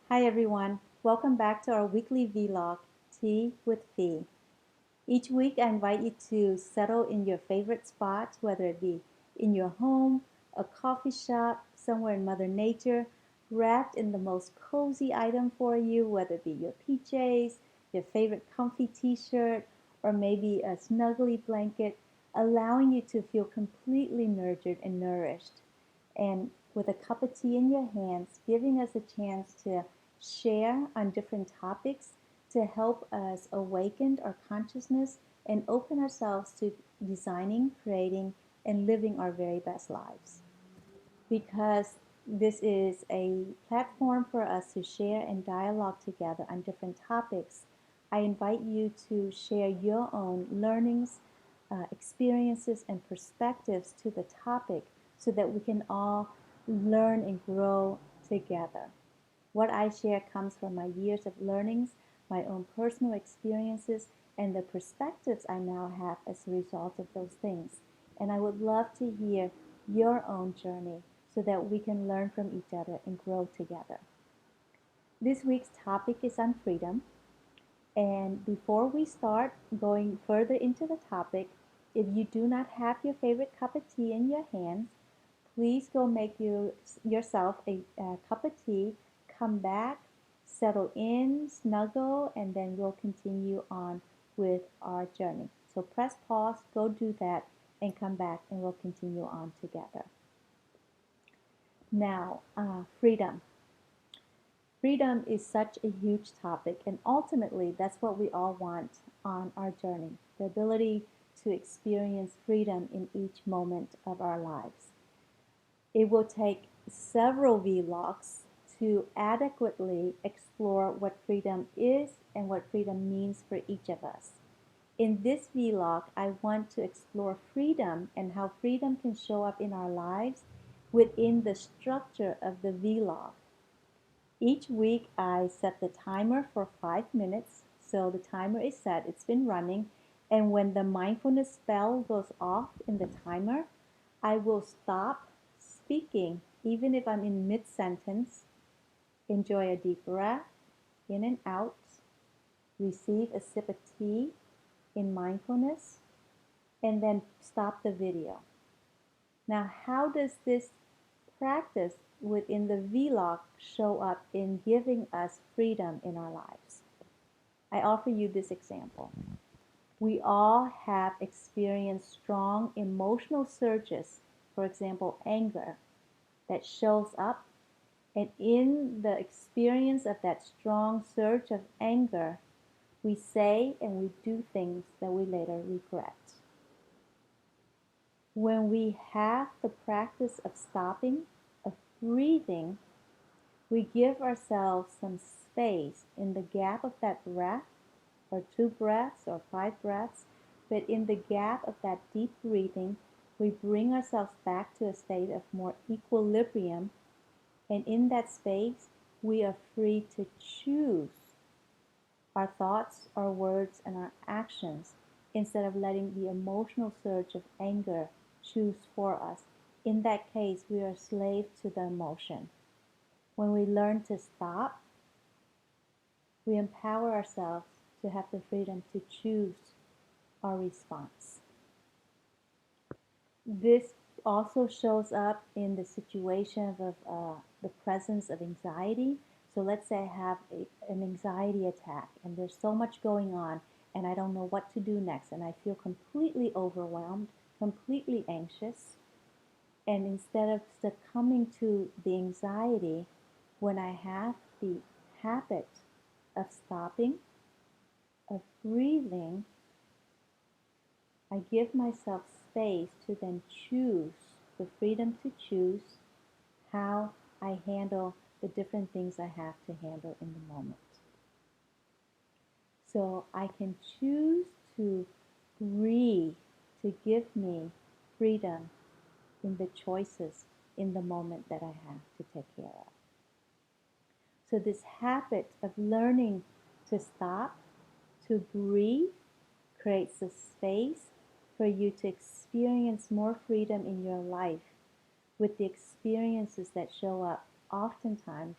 Hi everyone, welcome back to our weekly vlog, Tea with Fee. Each week I invite you to settle in your favorite spot, whether it be in your home, a coffee shop, somewhere in Mother Nature, wrapped in the most cozy item for you, whether it be your PJs, your favorite comfy t-shirt, or maybe a snuggly blanket, allowing you to feel completely nurtured and nourished. And with a cup of tea in your hands, giving us a chance to share on different topics to help us awaken our consciousness and open ourselves to designing, creating, and living our very best lives. Because this is a platform for us to share and dialogue together on different topics, I invite you to share your own learnings, experiences, and perspectives to the topic so that we can all learn and grow together. What I share comes from my years of learnings, my own personal experiences, and the perspectives I now have as a result of those things. And I would love to hear your own journey so that we can learn from each other and grow together. This week's topic is on freedom. And before we start going further into the topic, if you do not have your favorite cup of tea in your hands, please go make yourself a cup of tea, come back, settle in, snuggle, and then we'll continue on with our journey. So press pause, go do that, and come back, and we'll continue on together. Now, freedom. Freedom is such a huge topic, and ultimately, that's what we all want on our journey, the ability to experience freedom in each moment of our lives. It will take several vlogs to adequately explore what freedom is and what freedom means for each of us. In this vlog, I want to explore freedom and how freedom can show up in our lives within the structure of the vlog. Each week, I set the timer for 5 minutes. So the timer is set, it's been running. And when the mindfulness bell goes off in the timer, I will stop speaking, even if I'm in mid-sentence. Enjoy a deep breath, in and out. Receive a sip of tea in mindfulness, and then stop the video. Now, how does this practice within the vlog show up in giving us freedom in our lives? I offer you this example. We all have experienced strong emotional surges, for example, anger, that shows up. And in the experience of that strong surge of anger, we say and we do things that we later regret. When we have the practice of stopping, of breathing, we give ourselves some space in the gap of that breath, or 2 breaths or 5 breaths, but in the gap of that deep breathing, we bring ourselves back to a state of more equilibrium. And in that space, we are free to choose our thoughts, our words, and our actions instead of letting the emotional surge of anger choose for us. In that case, we are slave to the emotion. When we learn to stop, we empower ourselves to have the freedom to choose our response. This also shows up in the situation of the presence of anxiety. So let's say I have an anxiety attack and there's so much going on and I don't know what to do next and I feel completely overwhelmed, completely anxious. And instead of succumbing to the anxiety, when I have the habit of stopping, of breathing, I give myself space to then choose, the freedom to choose how I handle the different things I have to handle in the moment. So I can choose to breathe, to give me freedom in the choices in the moment that I have to take care of. So this habit of learning to stop, to breathe, creates a space for you to experience more freedom in your life with the experiences that show up oftentimes